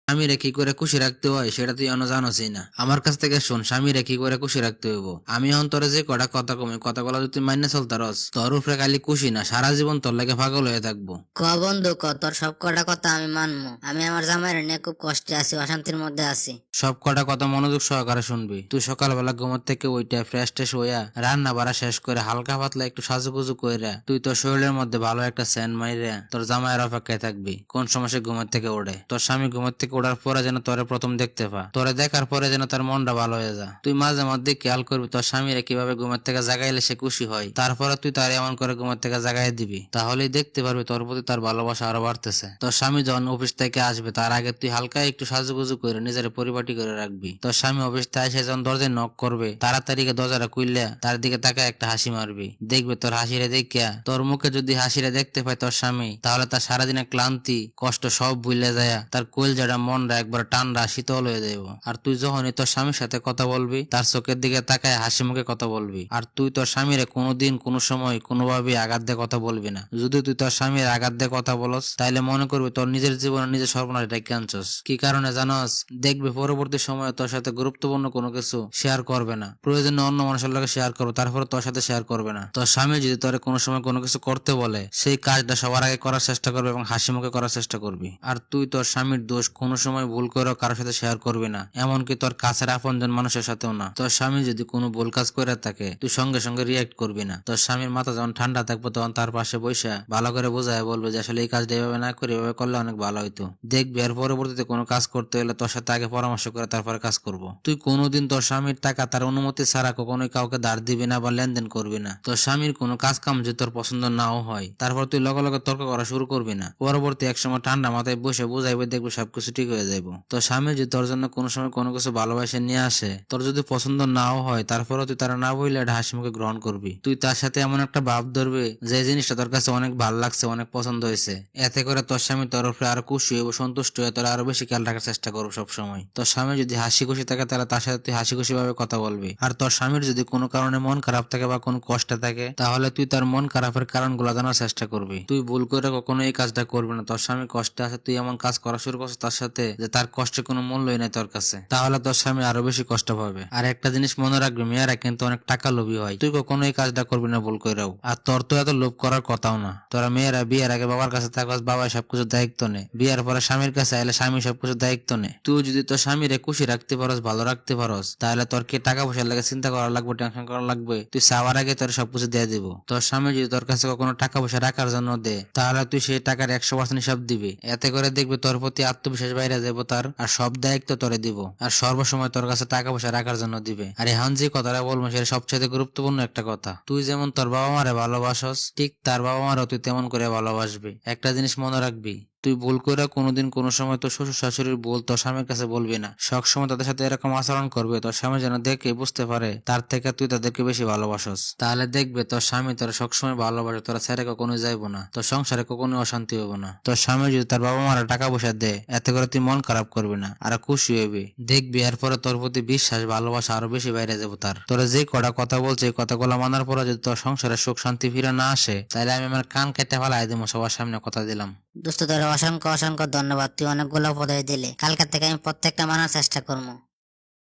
স্বামীরে কি করে খুশি রাখতে হয় সেটা তুই এখনো জানোসই না। আমার কাছ থেকে শোন, স্বামীরে কি করে খুশি রাখতে হইব। আমি এখন তোরে যে কটা কথা কমি, কথাগুলো যদি তুই মাইনে চলতারস, তোর উপরে খালি খুশি না, সারা জীবন তোর লাগে পাগল হয়ে থাকবো। ক বন্ধু ক, তোর সব কটা কথা আমি মানবো। আমি আমার জামাইয়ের নিয়ে খুব কষ্টে আছি, অশান্তির মধ্যে আছি। সব কটা কথা মনোযোগ সহকারে শুনবি। তুই সকালবেলা ঘুমার থেকে ওইটা ফ্রেশ ট্রেশ হইয়া রান্না বাড়া শেষ করে হালকা পাতলা একটু সাজুগুজু কইরা তুই তোর শরীরের মধ্যে ভালো একটা স্যান মাইরা তোর জামাইয়ের অপেক্ষায় থাকবি কোন সময় সে ঘুমের থেকে ওঠে। তোর স্বামী ঘুমের থেকে ওঠার পরে যেন তোরে প্রথম দেখতে পা, তোরে দেখার পরে যেন তার মনটা ভালো হয়ে যা। তুই মাঝে মধ্যে খেয়াল করবি তোর স্বামীরা কিভাবে ঘুমের থেকে জাগাইলে সে খুশি হয়, তারপরে তুই তার এমন করে ঘুমের থেকে জাগাই দিবি। তাহলেই দেখতে পারবি তোর প্রতি তার ভালোবাসা আরো বাড়তেছে। তোর স্বামী যখন অফিস থেকে আসবে তার আগে তুই হালকা একটু সাজুগুজু করে নিজের পরিপাটি করে রাখবি। তোর স্বামী অফিস থেকে এসে যখন দরজায় নক করবে তাড়াতাড়ি দরজাটা খুললে তার দিকে তাকায় একটা হাসি মারবি। দেখবে তোর হাসিরে দেখিয়া, তোর মুখে যদি হাসিরে দেখতে পায় তোর স্বামী, তাহলে তার সারাদিনের ক্লান্তি কষ্ট সব ভুলে যায়, তার কলজাটা মনটা একবার ঠান্ডা শীতল হয়ে যাইব। আর তুই যখনই তোর স্বামীর সাথে কথা বলবি তার চোখের দিকে তাকায় হাসি মুখে কথা বলবি। আর তুই তোর স্বামীরে কোনোদিন কোনো সময় কোনোভাবে আঘাত দিয়ে কথা বলবি না। যদি তুই তোর স্বামীর আঘাত দিয়ে কথা বলস তাইলে মনে করবি তোর নিজের জীবনে নিজের সর্বনাশ ডেকে আনছস। কি কারণে জানাস? দেখবি পরবর্তী সময়ে তোর সাথে গুরুত্বপূর্ণ কোনো কিছু শেয়ার করবে না, প্রয়োজনে অন্য মানুষের লগে শেয়ার করবে, তারপরে তোর সাথে শেয়ার করবে না। তোর স্বামী যদি তোর কোনো সময় কোনো কিছু করতে বলে সেই কাজটা সবার আগে করার চেষ্টা করবে এবং হাসি মুখে করার চেষ্টা করবি। আর তুই তোর স্বামীর দোষ কোনো সময় ভুল করেও কারোর সাথে শেয়ার করবি না, এমনকি তোর কাছের আপনজন মানুষের সাথেও না। তোর স্বামী যদি কোনো ভুল কাজ করে থাকে তুই সঙ্গে সঙ্গে রিয়াক্ট করবি না। তোর স্বামীর মাথা যখন ঠান্ডা থাকবে তখন তার পাশে বসে ভালো করে বোঝায় বলবে যে আসলে এই কাজটা এভাবে না করে এভাবে করলে অনেক ভালো হইতো। দেখবি আর পরবর্তীতে কোনো কাজ করতে হলে তোর সাথে আগে পরামর্শ করে তারপরে কাজ করব। তুই কোনোদিন তোর স্বামীর টাকা তার অনুমতি ছাড়া কখনোই কাউকে ধার দিবি না বা লেনদেন করবি না। তোর স্বামীর কোনো কাজ কাম যদি তোর পছন্দ নাও হয় তারপর তুই লগে লগে তর্ক করা শুরু করবি না। পরবর্তী এক সময় ঠান্ডা মাথায় বসে বুঝাইবে, দেখবি সবকিছু ঠিক হয়ে যাইব। তোর স্বামী যদি তোর জন্য কোনো সময় কোনো কিছু ভালোবাসে নিয়ে আসে, তোর যদি পছন্দ নাও হয় তারপরে তুই তারা না বললে এটা হাসি মুখে গ্রহণ করবি। তুই তার সাথে এমন একটা ভাব ধরবে যে জিনিসটা তোর কাছে অনেক ভালো লাগছে, অনেক পছন্দ হয়েছে। এতে করে তোর স্বামী তোর উপরে আরো খুশি হইব, সন্তুষ্ট হয়ে তোর আরো বেশি খেয়াল রাখার চেষ্টা করবো সবসময়। তোর স্বামী যদি হাসি খুশি থাকে তাহলে তার সাথে তুই হাসি খুশি ভাবে কথা বলবি। আর তোর স্বামীর যদি কোনো কারণে মন খারাপ থাকে বা কোনো কষ্টে থাকে তাহলে তুই তার মন খারাপের কারণগুলো জানার চেষ্টা করবি। তুই ভুল করে কখনো এই কাজটা করবি না। তোর স্বামী কষ্টে আছে, তুই এমন কাজ করা শুরু করছিস তার সাথে যে তার কষ্টের কোনো মূল্যই নাই তোর কাছে, তাহলে তোর স্বামী আরো বেশি কষ্ট পাবে। আর একটা জিনিস মনে রাখবি, মেয়েরা কিন্তু অনেক টাকা লোভী হয়। তুই কখনো এই কাজটা করবি না ভুল করেও। আর তোর তো এত লোভ করার কথাও না। তোরা মেয়েরা বিয়ের আগে বাবার কাছে থাকস, বাবা সবকিছু দায়িত্ব নে, বিয়ের পরে স্বামীর কাছে আইলে স্বামী সবকিছু দায়িত্ব নে। তুই যদি তোর স্বামীরে খুশি রাখতে পারস, ভালো রাখতে পারস, তাহলে তোর কি টাকা পয়সার লাগে চিন্তা করা লাগবে, টেনশন করা লাগবে? তুই চাওয়ার আগে তোর সবকিছু দিয়ে দিব। তোর স্বামী যদি তোর কাছে কখনো টাকা পয়সা রাখার জন্য দে তাহলে তুই সেই টাকার 100% হিসাব দিবি। এতে করে দেখবি তোর প্রতি আত্মবিশ্বাস বাইরে যাবো তার, আর সব দায়িত্ব তোরে দিব, আর সর্বসময় তোর কাছে টাকা পয়সা রাখার জন্য দিবে। আর এখন যে কথাটা বলবো সেটা সবচেয়ে গুরুত্বপূর্ণ একটা কথা। তুই যেমন তোর বাবা মারে ভালোবাসস ঠিক তার বাবা মারও তুই তেমন করে ভালোবাসবি। একটা জিনিস মনে রাখবি, তুই ভুল করে কোনোদিন কোনো সময় তোর শ্বশুর শাশুড়ির ভুল তোর স্বামীর কাছে বলবি না। সবসময় তাদের সাথে এরকম আচরণ করবে তোর স্বামী যেন দেখে বুঝতে পারে তার থেকে তুই তাদেরকে বেশি ভালোবাসস। তাহলে দেখবে তোর স্বামী তোরা সবসময় ভালোবাসে, তোরা ছেড়ে কখনো যাইবো না, তোর সংসারে কখনো অশান্তি হবো না। তোর স্বামী যদি তার বাবা মারা টাকা পয়সা দেয় এতে করে তুই মন খারাপ করবি না, আর খুশি হইবি। দেখবি এরপরে তোর প্রতি বিশ্বাস ভালোবাসা আরো বেশি বাইরে যাবো তার। তোরা যে কটা কথা বলছে এই কথাগুলো মানার পরে যদি তোর সংসারে সুখ শান্তি ফিরে না আসে তাহলে আমি আমার কান কেটে ফেলাই দেবো, সবার সামনে কথা দিলাম। দোস্ত তোর অসংখ্য অসংখ্য ধন্যবাদ, তুই অনেকগুলো উপদেশ দিলে। কালকে থেকে আমি প্রত্যেকটা মানার চেষ্টা করবো।